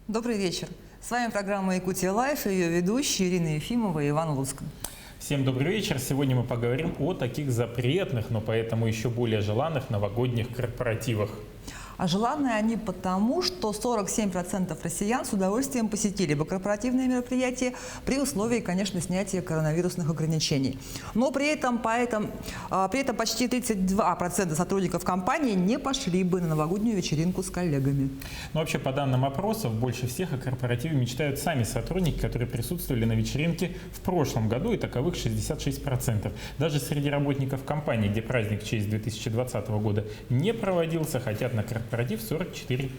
Добрый вечер. С вами программа «Якутия Лайф» и ее ведущие Ирина Ефимова и Иван Луцкан. Всем добрый вечер. Сегодня мы поговорим о таких запретных, но поэтому еще более желанных новогодних корпоративах. А желанные они потому, что 47% россиян с удовольствием посетили бы корпоративные мероприятия при условии, конечно, снятия коронавирусных ограничений. Но при этом почти 32% сотрудников компании не пошли бы на новогоднюю вечеринку с коллегами. Но вообще, по данным опросов, больше всех о корпоративе мечтают сами сотрудники, которые присутствовали на вечеринке в прошлом году, и таковых 66%. Даже среди работников компании, где праздник в честь 2020 года не проводился, хотят на корпоратив 44%.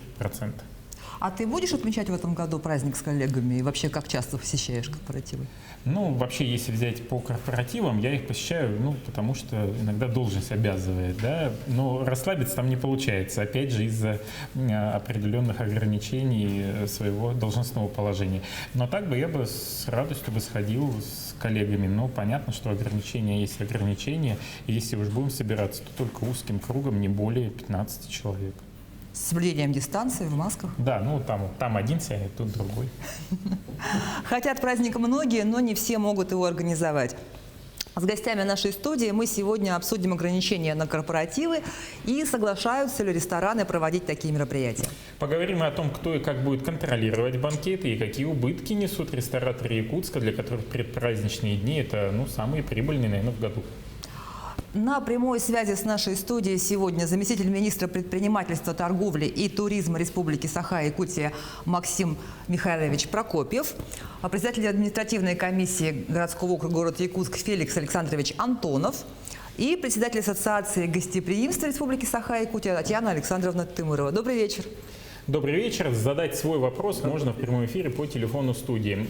А ты будешь отмечать в этом году праздник с коллегами? И вообще, как часто посещаешь корпоративы? Ну, вообще, если взять по корпоративам, я их посещаю, потому что иногда должность обязывает, да, но расслабиться там не получается, опять же, из-за определенных ограничений своего должностного положения. Но так бы я бы с радостью бы сходил с коллегами, но понятно, что ограничения есть ограничения, и если уж будем собираться, то только узким кругом, не более 15 человек. С соблюдением дистанции, в масках? Да, ну там один сядет, тут другой. Хотят праздника многие, но не все могут его организовать. С гостями нашей студии мы сегодня обсудим ограничения на корпоративы и соглашаются ли рестораны проводить такие мероприятия. Поговорим о том, кто и как будет контролировать банкеты и какие убытки несут рестораторы Якутска, для которых предпраздничные дни – это самые прибыльные, наверное, в году. На прямой связи с нашей студией сегодня заместитель министра предпринимательства, торговли и туризма Республики Саха-Якутия Максим Михайлович Прокопьев, председатель административной комиссии городского округа города Якутск Феликс Александрович Антонов и председатель ассоциации гостеприимства Республики Саха-Якутия Татьяна Александровна Тымырова. Добрый вечер. Добрый вечер. Задать свой вопрос можно в прямом эфире по телефону студии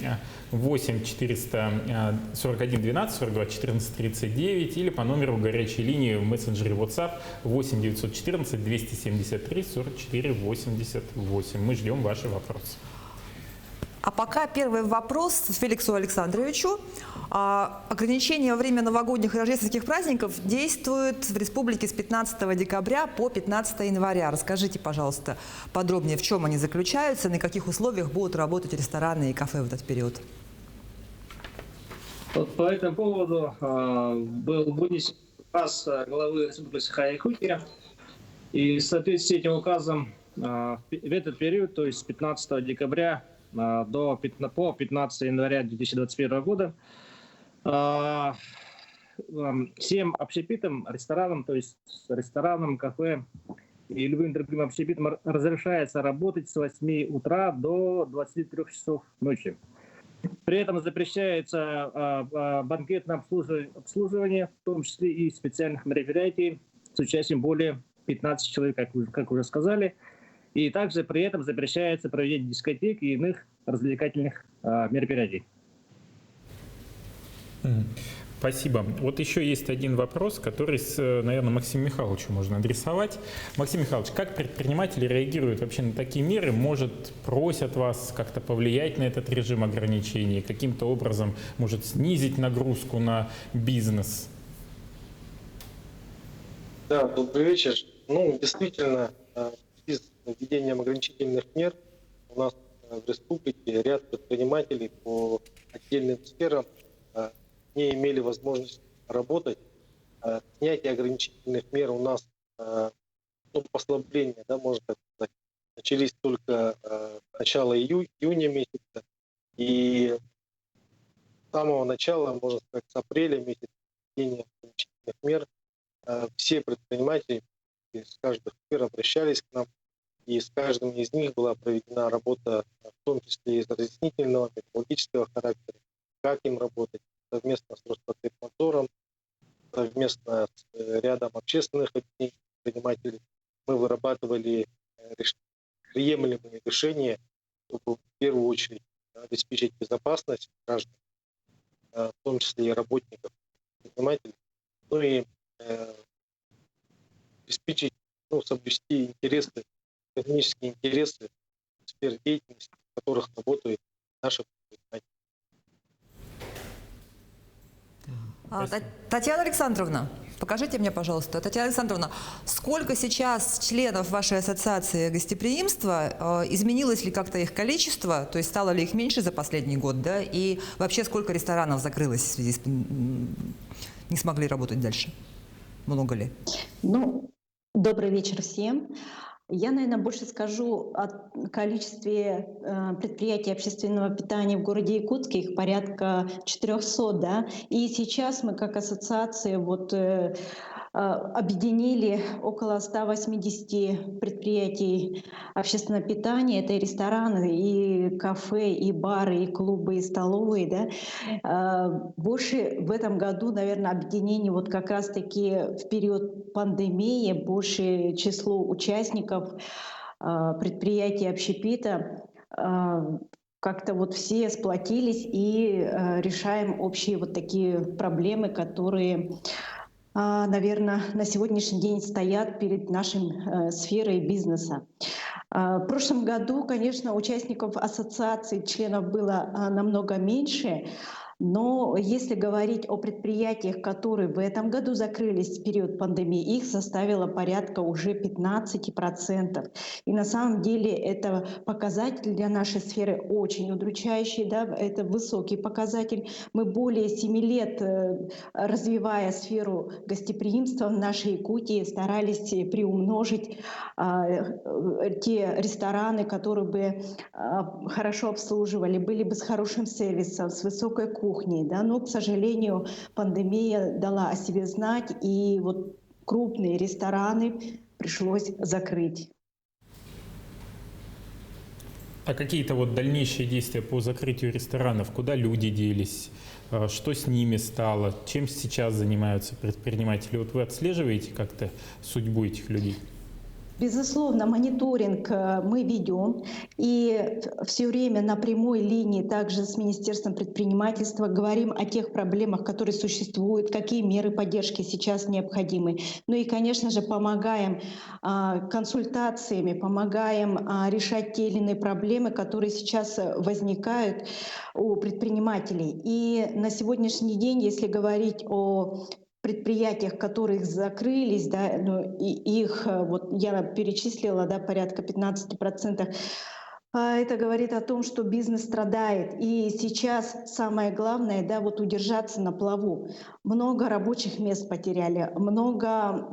8 441 12 42 14 39 или по номеру горячей линии в мессенджере WhatsApp 8 914 273 44 88. Мы ждем ваши вопросы. А пока первый вопрос Феликсу Александровичу. Ограничения во время новогодних и рождественских праздников действуют в республике с 15 декабря по 15 января. Расскажите, пожалуйста, подробнее, в чем они заключаются, на каких условиях будут работать рестораны и кафе в этот период. Вот по этому поводу был вынесен указ главы Республики Саха-Якутия. И в соответствии с этим указом в этот период, то есть с 15 декабря по 15 января 2021 года, всем общепитам, ресторанам, то есть ресторанам, кафе и любым другим общепитам разрешается работать с 8 утра до 23 часов ночи. При этом запрещается банкетное обслуживание, в том числе и специальных мероприятий с участием более 15 человек, как уже сказали. И также при этом запрещается проведение дискотек и иных развлекательных мероприятий. Спасибо. Вот еще есть один вопрос, который, наверное, Максиму Михайловичу можно адресовать. Максим Михайлович, как предприниматели реагируют вообще на такие меры? Может, просят вас как-то повлиять на этот режим ограничений, каким-то образом, может, снизить нагрузку на бизнес? Да, добрый вечер. Действительно, с введением ограничительных мер у нас в республике ряд предпринимателей по отдельным сферам не имели возможности работать. Снятие ограничительных мер у нас, послабления, можно так сказать, начались только с начала июня месяца. И с самого начала, можно сказать, с апреля месяца введения ограничительных мер, все предприниматели из каждой сферы обращались к нам, и с каждым из них была проведена работа, в том числе из разъяснительного, методологического характера, как им работать, совместно с Роспотребнадзором, совместно с рядом общественных предпринимателей. Мы вырабатывали приемлемые решения, чтобы в первую очередь обеспечить безопасность граждан, в том числе и работников, предпринимателей, и обеспечить, соблюсти интересы, экономические интересы сфер деятельности, в которых работают наши предприниматели. Татьяна Александровна, Покажите мне, пожалуйста, Татьяна Александровна, сколько сейчас членов вашей ассоциации гостеприимства, изменилось ли как-то их количество, то есть стало ли их меньше за последний год, да, и вообще сколько ресторанов закрылось в связи с не смогли работать дальше? Много ли? Ну, добрый вечер всем. Я, наверное, больше скажу о количестве предприятий общественного питания в городе Якутске, их порядка 400, да. И сейчас мы как ассоциация объединили около 180 предприятий общественного питания. Это и рестораны, и кафе, и бары, и клубы, и столовые, да. Больше в этом году, наверное, объединение вот как раз-таки в период пандемии, больше число участников предприятий общепита, как-то вот все сплотились и решаем общие вот такие проблемы, которые, наверное, на сегодняшний день стоят перед нашей сферой бизнеса. В прошлом году, конечно, участников ассоциации, членов было намного меньше, но если говорить о предприятиях, которые в этом году закрылись в период пандемии, их составило порядка уже 15%. И на самом деле это показатель для нашей сферы очень удручающий, да? Это высокий показатель. Мы более 7 лет, развивая сферу гостеприимства в нашей Якутии, старались приумножить те рестораны, которые бы хорошо обслуживали, были бы с хорошим сервисом, с высокой кухней, да, но, к сожалению, пандемия дала о себе знать, и вот крупные рестораны пришлось закрыть. А какие-то вот дальнейшие действия по закрытию ресторанов, куда люди делись, что с ними стало, чем сейчас занимаются предприниматели? Вот вы отслеживаете как-то судьбу этих людей? Безусловно, мониторинг мы ведем, и все время на прямой линии также с Министерством предпринимательства говорим о тех проблемах, которые существуют, какие меры поддержки сейчас необходимы. Ну и, конечно же, помогаем консультациями, помогаем решать те или иные проблемы, которые сейчас возникают у предпринимателей. И на сегодняшний день, если говорить о предприятиях, которые закрылись, да, ну, и их, вот я перечислила, да, порядка 15%, это говорит о том, что бизнес страдает. И сейчас самое главное, да, вот удержаться на плаву. Много рабочих мест потеряли, много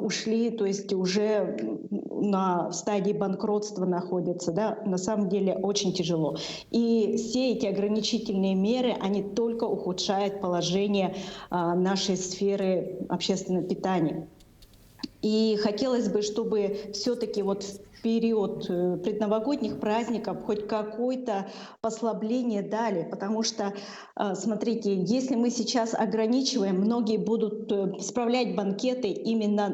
ушли, то есть уже в стадии банкротства находятся. Да, на самом деле очень тяжело. И все эти ограничительные меры, они только ухудшают положение нашей сферы общественного питания. И хотелось бы, чтобы все-таки вот в период предновогодних праздников хоть какое-то послабление дали, потому что, смотрите, если мы сейчас ограничиваем, многие будут справлять банкеты именно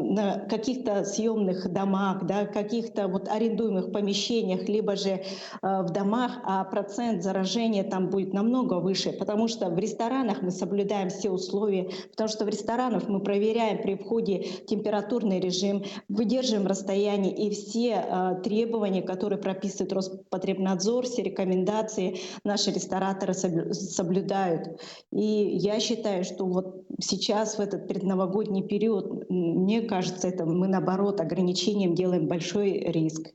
на каких-то съемных домах, да, каких-то вот арендуемых помещениях, либо же в домах, а процент заражения там будет намного выше, потому что в ресторанах мы соблюдаем все условия, потому что в ресторанах мы проверяем при входе температурный режим, выдерживаем расстояние, и все требования, которые прописывает Роспотребнадзор, все рекомендации наши рестораторы соблюдают. И я считаю, что вот сейчас в этот предновогодний период, мне кажется, это мы наоборот ограничением делаем большой риск.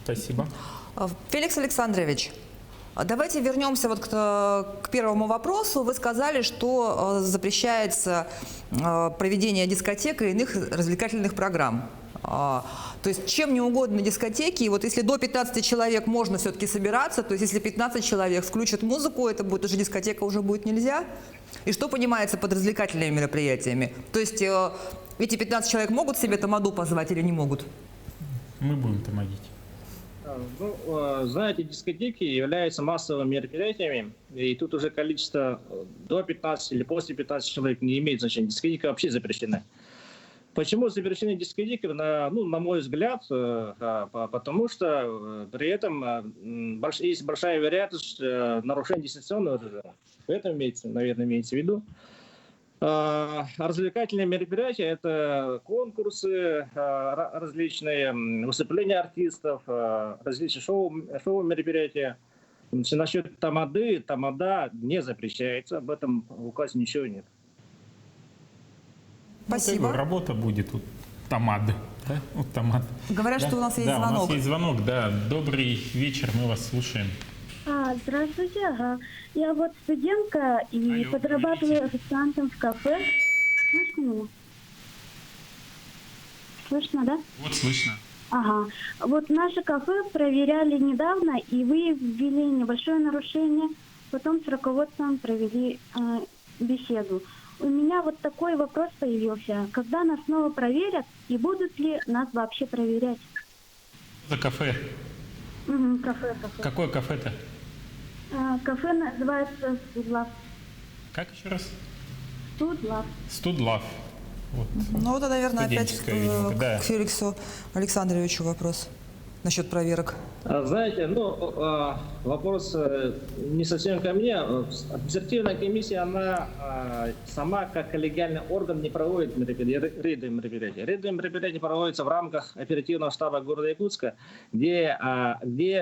Спасибо. Феликс Александрович, давайте вернемся вот к первому вопросу. Вы сказали, что запрещается проведение дискотек и иных развлекательных программ. То есть чем не угодно дискотеки, и вот если до 15 человек можно все-таки собираться, то есть если 15 человек включат музыку, это будет уже дискотека, уже будет нельзя. И что понимается под развлекательными мероприятиями? То есть эти 15 человек могут себе тамаду позвать или не могут? Мы будем тамадить. Ну, знаете, дискотеки являются массовыми мероприятиями, и тут уже количество до 15 или после 15 человек не имеет значения. Дискотека вообще запрещена. Почему запрещены дискотеки? На мой взгляд, потому что при этом есть большая вероятность нарушения дистанционного режима. Это наверное, имеется в виду. Развлекательные мероприятия – это конкурсы различные, выступления артистов, различные шоу-мероприятия. Насчет тамады, тамада не запрещается, об этом в указе ничего нет. Спасибо. Работа будет у Тамад. Да? У Тамад. Говорят, Да? что у нас есть да, звонок. у нас есть звонок, да. Добрый вечер, мы вас слушаем. Здравствуйте. Ага. Я вот студентка и Алло, подрабатываю говорите. официантом в кафе. Слышно меня? Слышно, да? Вот слышно. Ага. Вот наше кафе проверяли недавно, и вы ввели небольшое нарушение. Потом с руководством провели беседу. У меня вот такой вопрос появился. Когда нас снова проверят, и будут ли нас вообще проверять? За кафе. Угу, кафе. Какое кафе-то? Кафе называется Студлав. Как еще раз? Студлав. Студлав. Вот. Ну, это, наверное, опять Студенческая, видимо, да. к Феликсу Александровичу вопрос насчет проверок. Знаете, вопрос не совсем ко мне. Административная комиссия, она сама как коллегиальный орган не проводит рейдовые мероприятия. Рейдовые мероприятия проводятся в рамках оперативного штаба города Якутска, где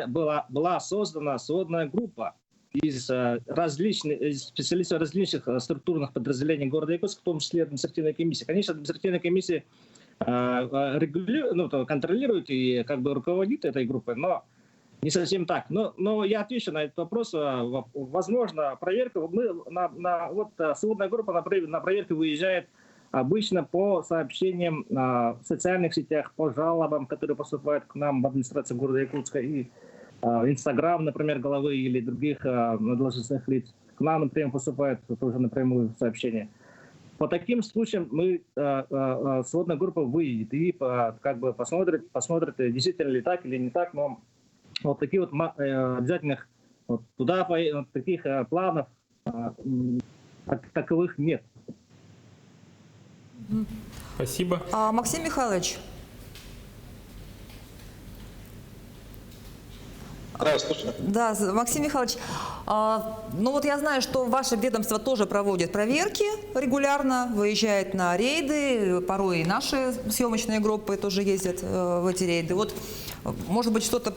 была создана сводная группа из специалистов различных структурных подразделений города Якутска, в том числе административная комиссия. Конечно, административная комиссия контролирует и как бы руководит этой группой, но не совсем так. Но я отвечу на этот вопрос. Возможно, проверка. Сводная группа на проверку выезжает обычно по сообщениям в социальных сетях, по жалобам, которые поступают к нам в администрацию города Якутска, и Инстаграм, например, главы или других должностных лиц. К нам, например, поступают тоже напрямую сообщения. По таким случаям мы сводная группа выйдет и как бы посмотрит, действительно ли так или не так, но вот таких вот обязательных таких планов таковых нет. Спасибо. Максим Михайлович, Да, слушаю. да, Максим Михайлович, ну вот я знаю, что ваше ведомство тоже проводит проверки регулярно, выезжает на рейды, порой и наши съемочные группы тоже ездят в эти рейды. Вот, может быть, что-то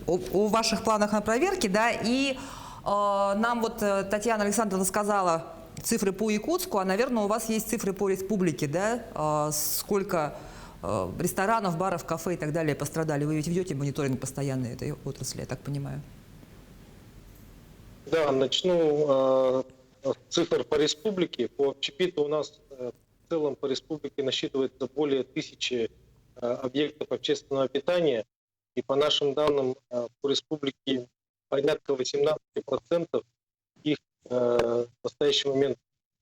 о ваших планах на проверки, да, и нам вот Татьяна Александровна сказала цифры по Якутску, а, наверное, у вас есть цифры по республике, да, сколько ресторанов, баров, кафе и так далее пострадали. Вы ведь ведете мониторинг постоянной этой отрасли, я так понимаю. Да, начну с цифр по республике. По общепиту у нас в целом по республике насчитывается более 1000 объектов общественного питания. И по нашим данным, по республике порядка 18% их в настоящий момент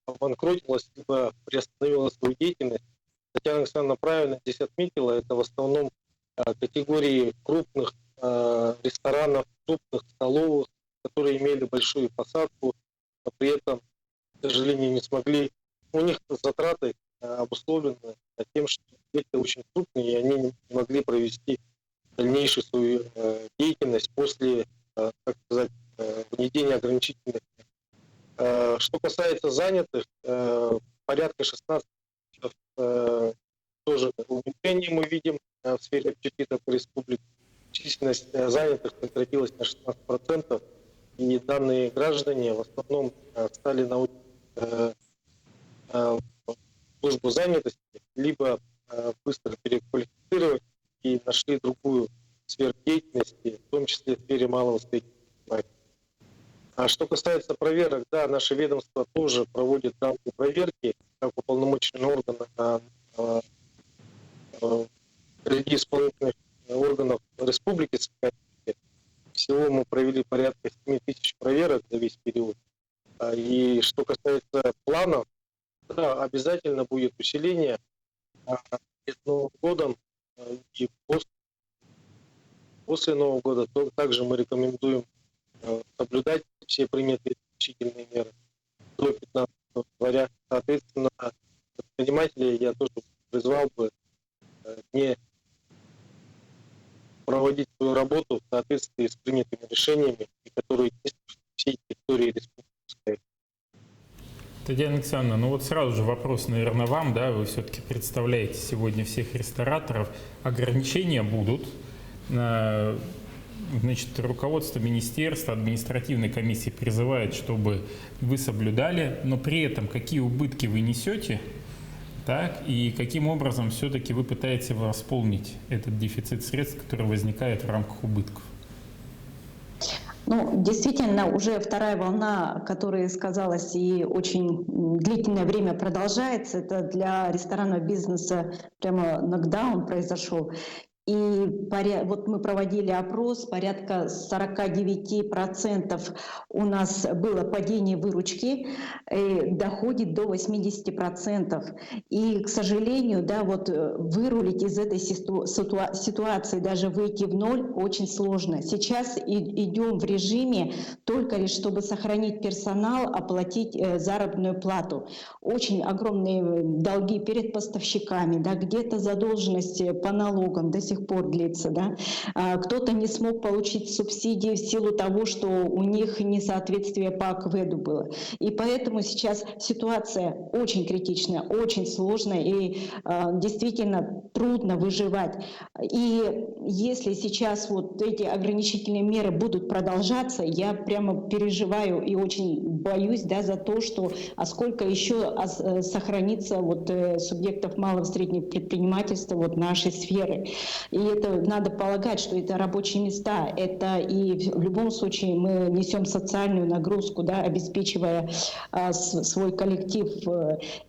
обанкротилось, либо приостановило свою деятельность. Татьяна Александровна правильно здесь отметила, это в основном категории крупных ресторанов, крупных столовых, которые имели большую посадку, но при этом, к сожалению, не смогли. У них затраты обусловлены тем, что объекты очень крупные, и они не могли провести дальнейшую свою деятельность после, как сказать, введения ограничительных мер. Что касается занятых, порядка 16 тоже уменьшение мы видим в сфере общепита по республике. Численность занятых сократилась на 16%, и данные граждане в основном стали на службу занятости, либо быстро переквалифицировать и нашли другую сферу деятельности, в том числе в сфере малого и среднего предпринимательства. А что касается проверок, да, наше ведомство тоже проводит данные проверки, как уполномоченный орган среди исполнительных органов Республики Саха-Якутия. Всего мы провели порядка 7000 проверок за весь период. И что касается планов, да, обязательно будет усиление перед Новым годом и после Нового года. Также мы рекомендуем соблюдать все принятые исключительные меры до 15 января. Соответственно, предпринимателей я тоже призвал бы не проводить свою работу в соответствии с принятыми решениями, которые есть на всей территории республики. Татьяна Александровна, ну вот сразу же вопрос, наверное, вам, да, вы все-таки представляете сегодня всех рестораторов. Ограничения будут. Значит, руководство министерства, административной комиссии призывает, чтобы вы соблюдали, но при этом какие убытки вы несете, Так, и каким образом все-таки вы пытаетесь восполнить этот дефицит средств, который возникает в рамках убытков? Ну, действительно, уже вторая волна, которая сказалась и очень длительное время продолжается, это для ресторанного бизнеса прямо нокдаун произошел. И вот мы проводили опрос, порядка 49% у нас было падение выручки, доходит до 80%. И, к сожалению, да, вот вырулить из этой ситуации, даже выйти в ноль, очень сложно. Сейчас идем в режиме только лишь, чтобы сохранить персонал, оплатить заработную плату. Очень огромные долги перед поставщиками, да, где-то задолженности по налогам до сих пор длится, да. Кто-то не смог получить субсидии в силу того, что у них несоответствие по АКВЭДу было. И поэтому сейчас ситуация очень критичная, очень сложная и действительно трудно выживать. И если сейчас вот эти ограничительные меры будут продолжаться, я прямо переживаю и очень боюсь, да, за то, что сколько еще сохранится вот субъектов малого и среднего предпринимательства вот нашей сферы. И это надо полагать, что это рабочие места, это и в любом случае мы несем социальную нагрузку, да, обеспечивая свой коллектив.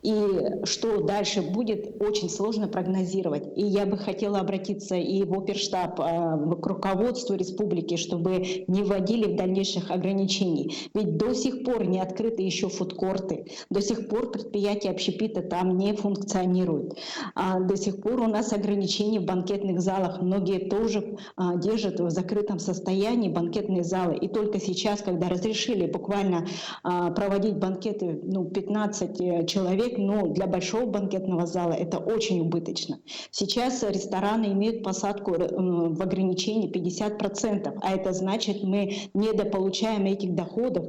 И что дальше будет, очень сложно прогнозировать. И я бы хотела обратиться и в оперштаб, к руководству республики, чтобы не вводили в дальнейших ограничений. Ведь до сих пор не открыты еще фудкорты, до сих пор предприятия общепита там не функционируют. До сих пор у нас ограничения в банкетных залах. Многие тоже держат в закрытом состоянии банкетные залы. И только сейчас, когда разрешили буквально проводить банкеты 15 человек, но для большого банкетного зала это очень убыточно. Сейчас рестораны имеют посадку в ограничении 50%, а это значит, мы недополучаем этих доходов.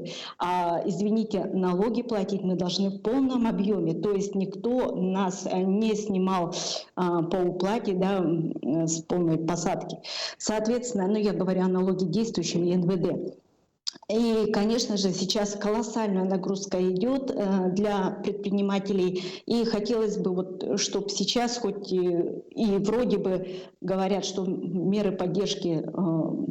Извините, налоги платить мы должны в полном объеме, то есть никто нас не снимал по уплате, да, с полной посадки. Соответственно, я говорю о налоге действующем и НВД. И, конечно же, сейчас колоссальная нагрузка идет для предпринимателей. И хотелось бы, вот, чтобы сейчас, хоть и вроде бы говорят, что меры поддержки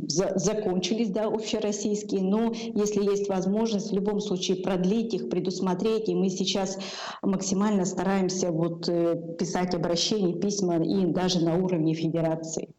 закончились, да, общероссийские, но если есть возможность, в любом случае продлить их, предусмотреть. И мы сейчас максимально стараемся вот, писать обращения, письма и даже на уровне федерации.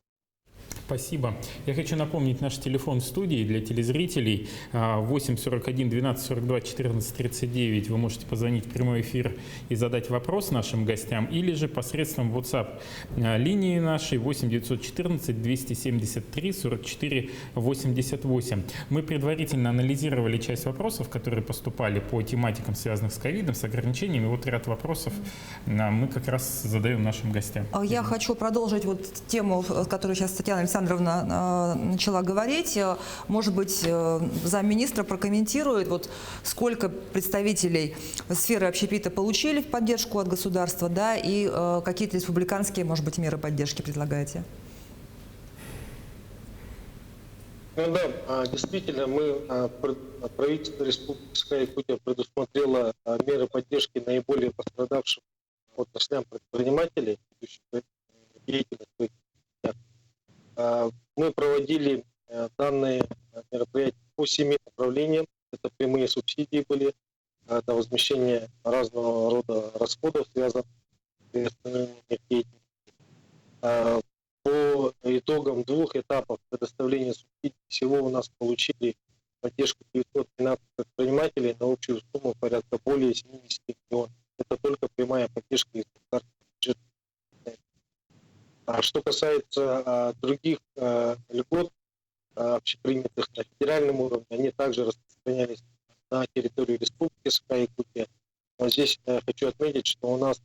Спасибо. Я хочу напомнить наш телефон в студии для телезрителей 8 41 12 42 14 39. Вы можете позвонить в прямой эфир и задать вопрос нашим гостям, или же посредством WhatsApp линии нашей 8 914 273 44 88. Мы предварительно анализировали часть вопросов, которые поступали по тематикам, связанных с ковидом, с ограничениями. Вот ряд вопросов мы как раз задаем нашим гостям. Я хочу продолжить вот тему, которую сейчас Татьяна Александровна начала говорить. Может быть, замминистра прокомментирует, вот сколько представителей сферы общепита получили в поддержку от государства, да, и какие-то республиканские, может быть, меры поддержки предлагаете? Ну да, действительно, правительство Республики Саха-Якутия предусмотрело меры поддержки наиболее пострадавшим отраслям предпринимателей, деятельность. Мы проводили данные мероприятия по 7 направлениям. Это прямые субсидии были, это возмещение разного рода расходов, связанных с деятельностью. По итогам 2 этапов предоставления субсидий всего у нас получили поддержку 913 предпринимателей на общую сумму порядка более 70 миллионов. Это только прямая поддержка из государственного бюджета. Что касается других льгот, общепринятых на федеральном уровне, они также распространялись на территорию Республики Саха-Якутия. Но здесь хочу отметить, что у нас,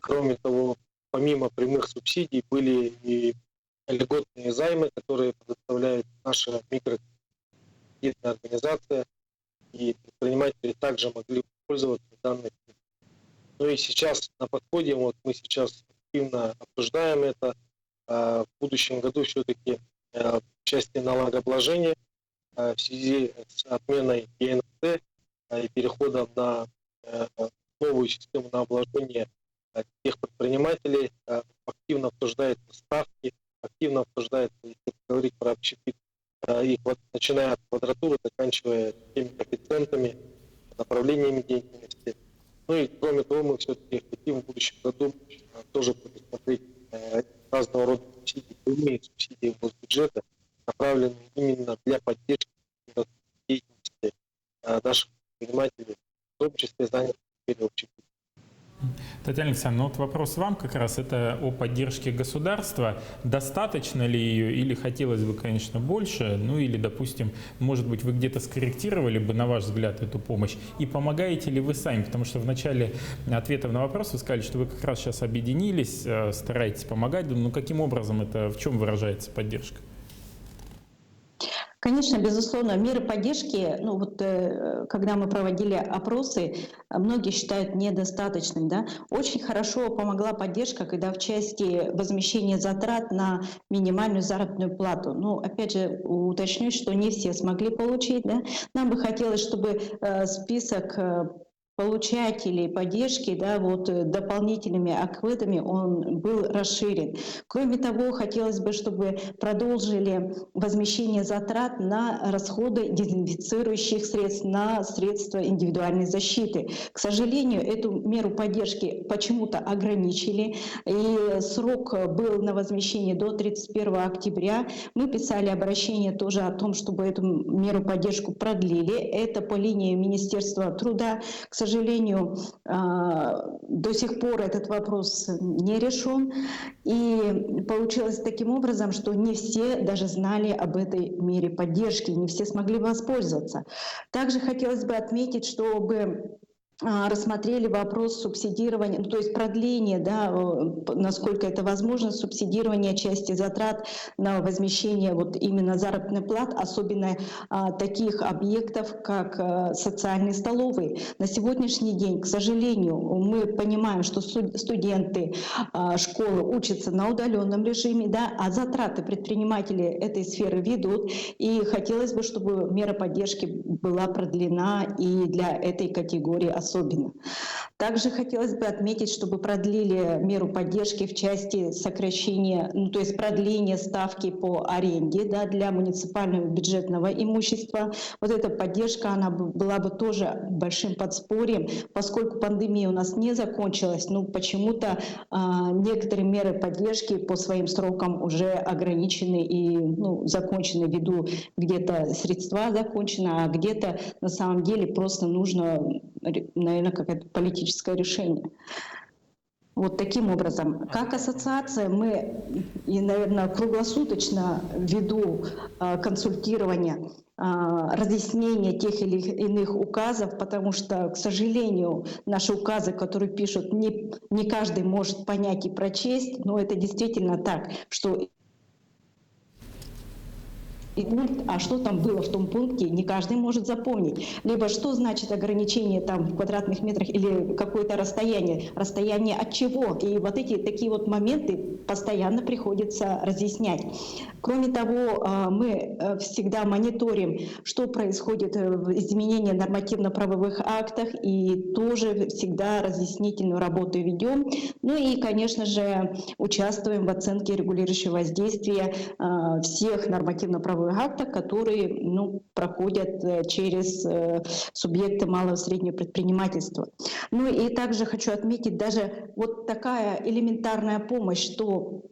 кроме того, помимо прямых субсидий, были и льготные займы, которые предоставляет наша микрокредитная организация, и предприниматели также могли пользоваться данной. Ну и сейчас на подходе, вот мы сейчас активно обсуждаем это. В будущем году все-таки в части налогообложения в связи с отменой ЕНТ и переходом на новую систему налогообложения тех предпринимателей, активно обсуждаются ставки, активно обсуждается, если говорить про общепит, их вот, начиная от квадратуры, заканчивая теми коэффициентами, направлениями деятельности. Ну и кроме того, мы все-таки хотим в будущем году тоже предусмотреть разного рода субсидии, прямые субсидии госбюджета, направленные именно для поддержки деятельности наших предпринимателей, в том числе занятых в сфере общепита. Татьяна Александровна, вот вопрос вам как раз, это о поддержке государства. Достаточно ли ее или хотелось бы, конечно, больше? Ну или, допустим, может быть, вы где-то скорректировали бы, на ваш взгляд, эту помощь? И помогаете ли вы сами? Потому что в начале ответов на вопрос вы сказали, что вы как раз сейчас объединились, стараетесь помогать. Ну каким образом это, в чем выражается поддержка? Конечно, безусловно, меры поддержки, ну вот когда мы проводили опросы, многие считают недостаточным. Да? Очень хорошо помогла поддержка, когда в части возмещения затрат на минимальную заработную плату. Ну, опять же, уточню, что не все смогли получить. Да? Нам бы хотелось, чтобы список получателей поддержки, да, вот дополнительными акведами он был расширен. Кроме того, хотелось бы, чтобы продолжили возмещение затрат на расходы дезинфицирующих средств, на средства индивидуальной защиты. К сожалению, эту меру поддержки почему-то ограничили, и срок был на возмещение до 31 октября. Мы писали обращение тоже о том, чтобы эту меру поддержки продлили. Это по линии Министерства труда. К сожалению, до сих пор этот вопрос не решен. И получилось таким образом, что не все даже знали об этой мере поддержки, не все смогли воспользоваться. Также хотелось бы отметить, чтобы рассмотрели вопрос субсидирования, ну, то есть продление, да, насколько это возможно, субсидирование части затрат на возмещение вот именно заработных плат, особенно таких объектов, как социальные столовые. На сегодняшний день, к сожалению, мы понимаем, что студенты школы учатся на удаленном режиме, да, а затраты предприниматели этой сферы ведут, и хотелось бы, чтобы мера поддержки была продлена и для этой категории особенно. Также хотелось бы отметить, чтобы продлили меру поддержки в части сокращения, ну, то есть продления ставки по аренде, да, для муниципального бюджетного имущества. Вот эта поддержка, она была бы тоже большим подспорьем, поскольку пандемия у нас не закончилась, но почему-то некоторые меры поддержки по своим срокам уже ограничены и закончены ввиду где-то средства закончены, а где-то на самом деле просто нужно, наверное, какое-то политическое решение. Вот таким образом. Как ассоциация мы, и, наверное, круглосуточно ввиду консультирования, разъяснения тех или иных указов, потому что, к сожалению, наши указы, которые пишут, не каждый может понять и прочесть, но это действительно так, что и пункт, а что там было в том пункте, не каждый может запомнить. Либо что значит ограничение там в квадратных метрах или какое-то расстояние. Расстояние от чего? И вот эти такие вот моменты постоянно приходится разъяснять. Кроме того, мы всегда мониторим, что происходит в изменении нормативно-правовых актах, и тоже всегда разъяснительную работу ведем. Ну и, конечно же, участвуем в оценке регулирующего воздействия всех нормативно-правовых актов, которые проходят через субъекты малого и среднего предпринимательства. Ну и также хочу отметить даже вот такая элементарная помощь, что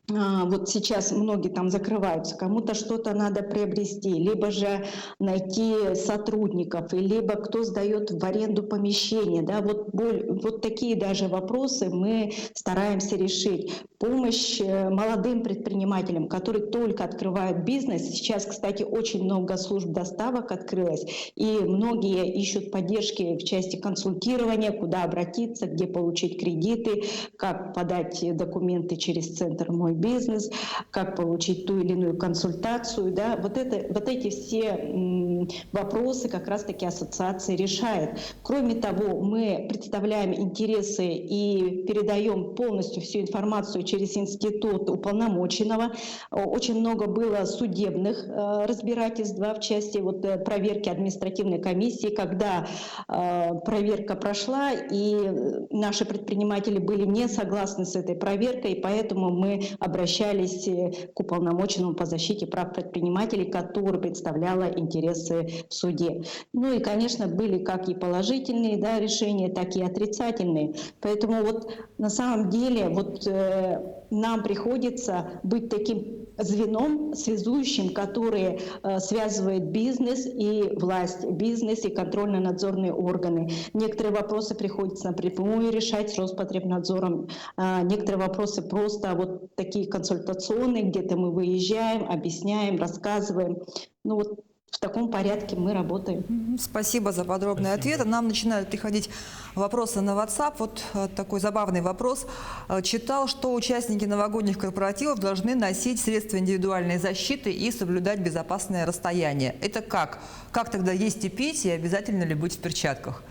вот сейчас многие там закрываются, кому-то что-то надо приобрести, либо же найти сотрудников, либо кто сдает в аренду помещение. Да? Вот такие даже вопросы мы стараемся решить. Помощь молодым предпринимателям, которые только открывают бизнес. Сейчас, кстати, очень много служб доставок открылось, и многие ищут поддержки в части консультирования, куда обратиться, где получить кредиты, как подать документы через центр «Мой бизнес, как получить ту или иную консультацию. Да? Вот эти все вопросы как раз-таки ассоциация решает. Кроме того, мы представляем интересы и передаем полностью всю информацию через институт уполномоченного. Очень много было судебных разбирательств, да, в части проверки административной комиссии, когда проверка прошла, и наши предприниматели были не согласны с этой проверкой, и поэтому мы обращались к уполномоченному по защите прав предпринимателей, который представляла интересы в суде. Ну и, конечно, были как и положительные, да, решения, так и отрицательные. Поэтому на самом деле нам приходится быть таким звеном, связующим, который связывает бизнес и власть, бизнес и контрольно-надзорные органы. Некоторые вопросы приходится напрямую решать с Роспотребнадзором, некоторые вопросы просто такие консультационные, где-то мы выезжаем, объясняем, рассказываем. В таком порядке мы работаем. Спасибо за подробный ответ. Нам начинают приходить вопросы на WhatsApp. Такой забавный вопрос. Читал, что участники новогодних корпоративов должны носить средства индивидуальной защиты и соблюдать безопасное расстояние. Это как? Как тогда есть и пить, и обязательно ли быть в перчатках?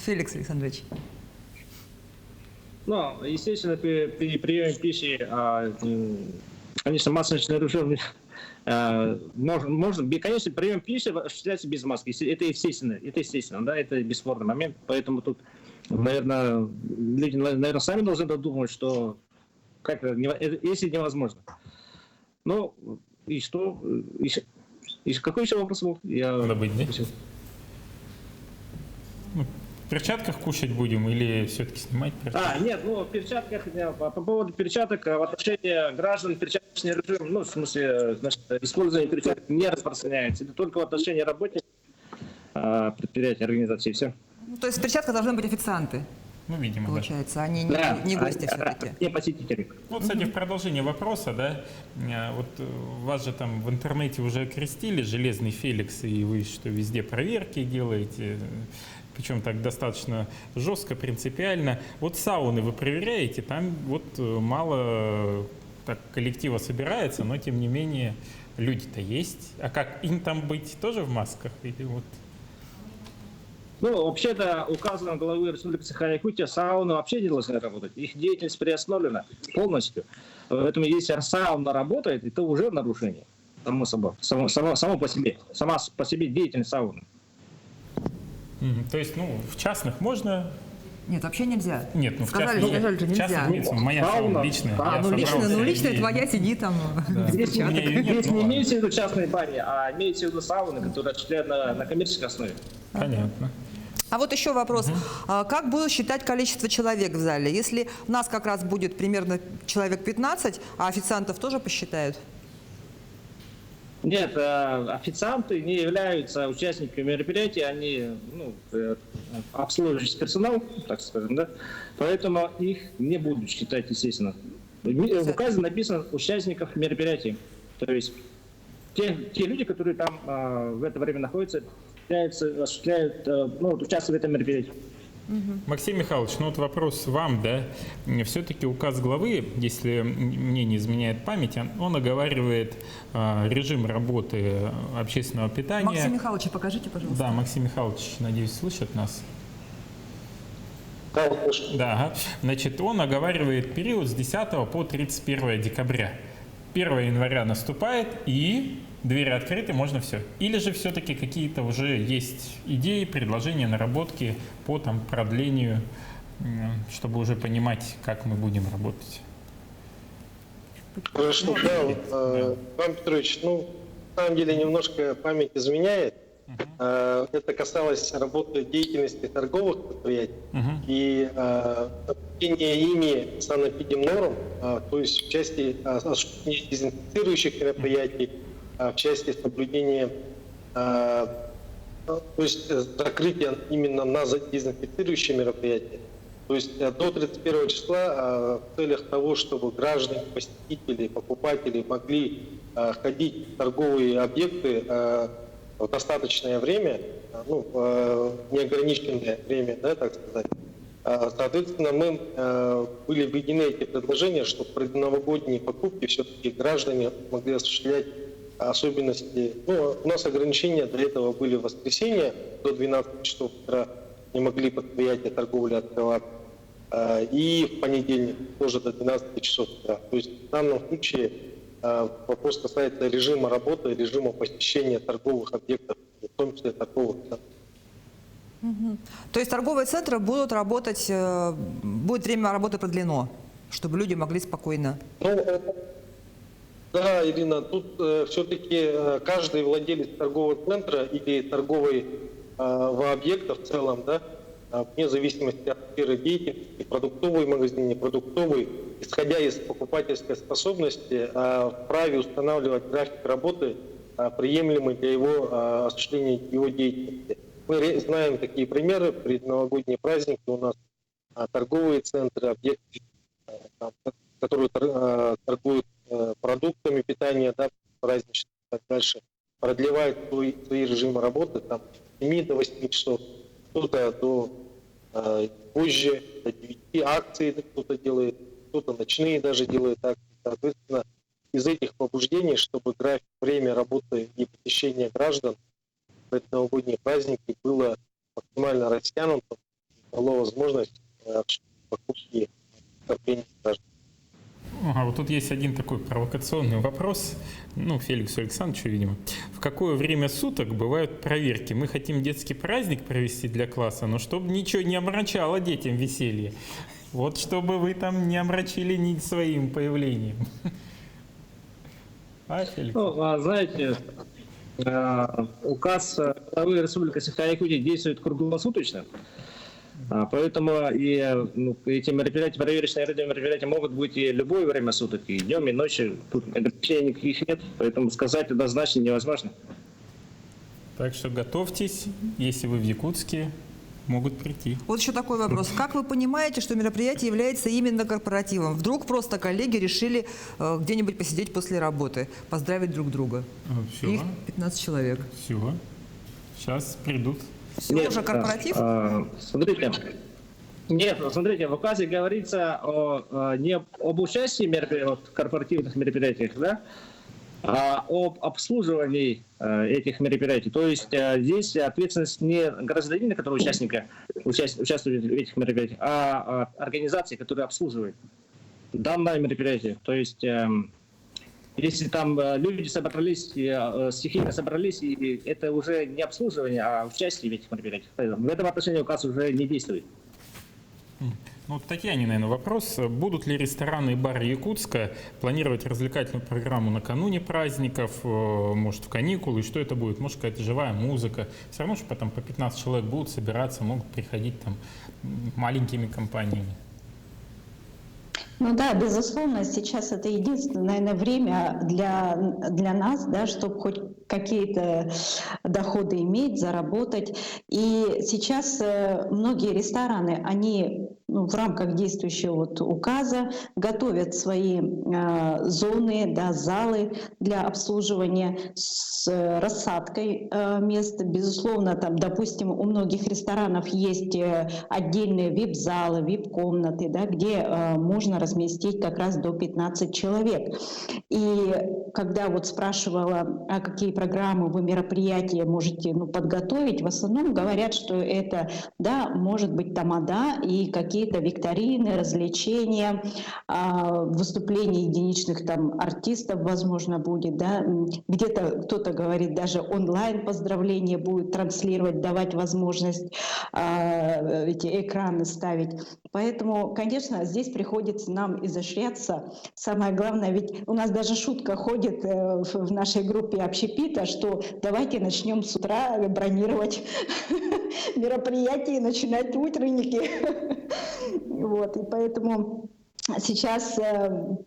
Феликс Александрович. Естественно, при приеме пищи, конечно, масочное режим можно, конечно, прием пищи осуществляется без маски. Это естественно, да, это бесспорный момент. Поэтому тут, наверное, люди, сами должны додумать, что если невозможно. И что? И какой еще вопрос был? Надо быть, да? В перчатках кушать будем или все-таки снимать перчатки? Нет, в перчатках, по поводу перчаток, в отношении граждан перчаточный режим, в смысле, использование перчаток не распространяется. Это только в отношении работников предприятий, организаций, все. То есть в перчатках должны быть официанты? Видимо, получается, да. Они не гости все-таки. Не посетители. Кстати, в продолжение вопроса, да, вас же там в интернете уже окрестили «Железный Феликс», и вы что, везде проверки делаете, причем так достаточно жестко, принципиально. Сауны вы проверяете, там мало так коллектива собирается, но тем не менее люди-то есть. А как им там быть, тоже в масках? Или вообще-то указом главы Республики Саха-Якутия сауны вообще не должны работать. Их деятельность приостановлена полностью. Поэтому если сауна работает, это уже нарушение. Само по себе деятельность сауны. То есть, в частных можно... Нет, вообще нельзя. Нет, в частных нельзя. Моя сауна личная. Личная твоя сидит там. Здесь не имеется в виду частные бани, а имеется в виду сауны, которые осуществляют на коммерческой основе. Понятно. А еще вопрос. Как будут считать количество человек в зале? Если нас как раз будет примерно человек 15, а официантов тоже посчитают? Нет, официанты не являются участниками мероприятия, они обслуживающий персонал, так скажем, да, поэтому их не будут считать, естественно. В указе написано участников мероприятия, то есть те люди, которые там в это время находятся, осуществляют, участвуют в этом мероприятии. Максим Михайлович, вопрос вам, да? Все-таки указ главы, если мне не изменяет память, он оговаривает режим работы общественного питания. Максим Михайлович, покажите, пожалуйста. Да, Максим Михайлович, надеюсь, слышит нас. Да, слышу. Да, он оговаривает период с 10 по 31 декабря. 1 января наступает, и двери открыты, можно все. Или же все-таки какие-то уже есть идеи, предложения, наработки по продлению, чтобы уже понимать, как мы будем работать? Хорошо, да, Иван Петрович, на самом деле немножко память изменяет. Это касалось работы деятельности торговых предприятий и обеспечения ими санэпидемнорм, то есть в части осуществления дезинфицирующих мероприятий, в части соблюдения, то есть закрытия именно на дезинфицирующие мероприятия. То есть до 31 числа в целях того, чтобы граждане, посетители, покупатели могли ходить в торговые объекты в достаточное время, неограниченное время, да, так сказать, Соответственно, были введены эти предложения, чтобы предновогодние покупки все-таки граждане могли осуществлять особенности. У нас ограничения до этого были в воскресенье до 12 часов утра, не могли предприятия торговли открывать. И в понедельник тоже до 12 часов утра. То есть в данном случае вопрос касается режима работы, режима посещения торговых объектов, в том числе торговых центров. То есть торговые центры будут работать, будет время работы продлено, чтобы люди могли спокойно. Да, Ирина, тут все-таки каждый владелец торгового центра или торгового объекта в целом, да, вне зависимости от сферы деятельности, продуктовый магазин, не продуктовый, исходя из покупательской способности, вправе устанавливать график работы, приемлемый для его осуществления его деятельности. Мы знаем такие примеры. Предновогодние праздники у нас торговые центры, объекты, которые торгуют продуктами питания, да, праздничные и так дальше, продлевают свои режимы работы там, с 7 до 8 часов, кто-то до позже, до 9 акций кто-то делает, кто-то ночные даже делает акции. Соответственно, из этих побуждений, чтобы график, время работы и посещения граждан в предновогодние праздники было максимально растянуто, дало возможность покупки скопления граждан. Вот тут есть один такой провокационный вопрос, Феликсу Александровичу, видимо. В какое время суток бывают проверки? Мы хотим детский праздник провести для класса, но чтобы ничего не омрачало детям веселье. Вот чтобы вы там не омрачили ни своим появлением. Феликс? Знаете, указ главы Республики Саха-Якутия действует круглосуточно. Поэтому эти мероприятия, проверочные мероприятия могут быть и любое время суток, и днем, и ночью. Тут ограничений никаких нет, поэтому сказать однозначно невозможно. Так что готовьтесь, если вы в Якутске, могут прийти. Вот еще такой вопрос. Как вы понимаете, что мероприятие является именно корпоративом? Вдруг просто коллеги решили где-нибудь посидеть после работы, поздравить друг друга? Все. Их 15 человек. Все. Сейчас придут. Все, уже корпоратив? Смотрите, в указе говорится не об участии в корпоративных мероприятиях, да, а об обслуживании этих мероприятий. То есть здесь ответственность не гражданина, который участвует в этих мероприятиях, а организации, которые обслуживают данное мероприятие. То есть если там люди собрались, стихийно собрались, и это уже не обслуживание, а участие в этих мероприятиях. В этом отношении указ уже не действует. Татьяне, наверное, вопрос. Будут ли рестораны и бары Якутска планировать развлекательную программу накануне праздников, может, в каникулы? И что это будет? Может, какая-то живая музыка? Все равно, что потом по 15 человек будут собираться, могут приходить там маленькими компаниями. Да, безусловно, сейчас это единственное, наверное, время для нас, да, чтобы хоть какие-то доходы иметь, заработать. И сейчас многие рестораны, они в рамках действующего указа готовят свои зоны, да, залы для обслуживания с рассадкой мест. Безусловно, там, допустим, у многих ресторанов есть отдельные вип-залы, вип-комнаты, да, где можно разместить как раз до 15 человек. И когда спрашивала, а какие программы вы, мероприятия можете подготовить, в основном говорят, что это, да, может быть тамада и какие-то викторины, развлечения, выступления единичных там артистов, возможно, будет, да, где-то кто-то говорит, даже онлайн поздравления будет транслировать, давать возможность эти экраны ставить. Поэтому, конечно, здесь приходится нам изощряться. Самое главное, ведь у нас даже шутка ходит в нашей группе общепита, что давайте начнем с утра бронировать мероприятия и начинать утренники. И поэтому сейчас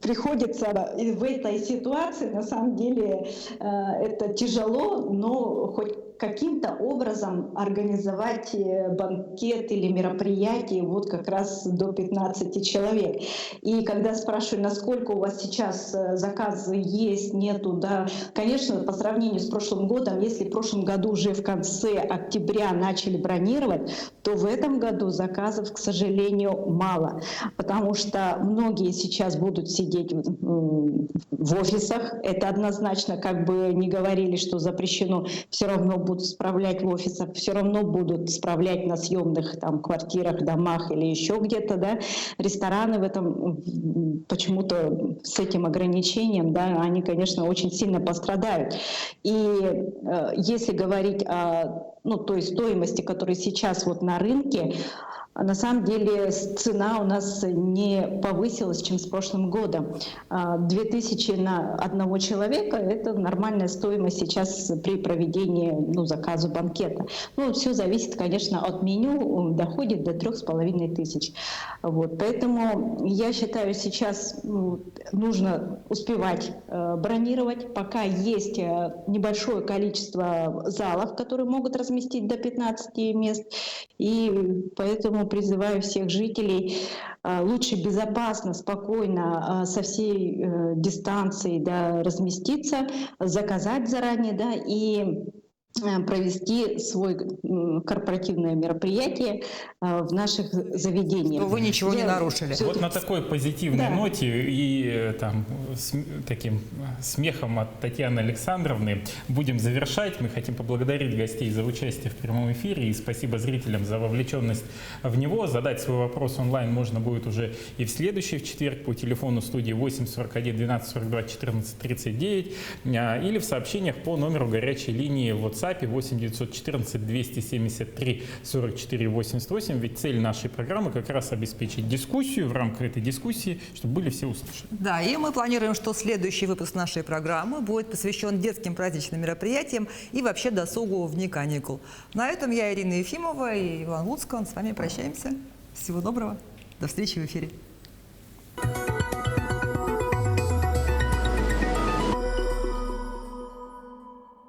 приходится в этой ситуации, на самом деле, это тяжело, но хоть каким-то образом организовать банкет или мероприятие вот как раз до 15 человек. И когда спрашиваю, насколько у вас сейчас заказы есть, нету, да, конечно, по сравнению с прошлым годом, если в прошлом году уже в конце октября начали бронировать, то в этом году заказов, к сожалению, мало, потому что многие сейчас будут сидеть в офисах. Это однозначно, как бы не говорили, что запрещено, все равно будут справлять в офисах, все равно будут справлять на съемных там квартирах, домах или еще где-то, да. Рестораны в этом почему-то с этим ограничением, да, они, конечно, очень сильно пострадают. И если говорить о той стоимости, которая сейчас вот на рынке, на самом деле цена у нас не повысилась, чем с прошлым годом. 2000 на одного человека – это нормальная стоимость сейчас при проведении заказа банкета. Все зависит, конечно, от меню, доходит до 3500. Вот. Поэтому я считаю, сейчас нужно успевать бронировать, пока есть небольшое количество залов, которые могут разместить до 15 мест. И поэтому призываю всех жителей лучше безопасно, спокойно, со всей дистанцией, да, разместиться, заказать заранее, да, и провести свое корпоративное мероприятие в наших заведениях. Вы ничего не нарушили. Вот на такой позитивной ноте и таким смехом от Татьяны Александровны будем завершать. Мы хотим поблагодарить гостей за участие в прямом эфире и спасибо зрителям за вовлеченность в него. Задать свой вопрос онлайн можно будет уже и в следующий, в четверг, по телефону студии 8 41 12 42 14 39 или в сообщениях по номеру горячей линии WhatsApp 8 914 273 44 88. Ведь цель нашей программы как раз обеспечить дискуссию, в рамках этой дискуссии, чтобы были все услышаны. Да, и мы планируем, что следующий выпуск нашей программы будет посвящен детским праздничным мероприятиям и вообще досугу вне каникул. На этом я, Ирина Ефимова и Иван Луцкан, с вами прощаемся. Всего доброго. До встречи в эфире.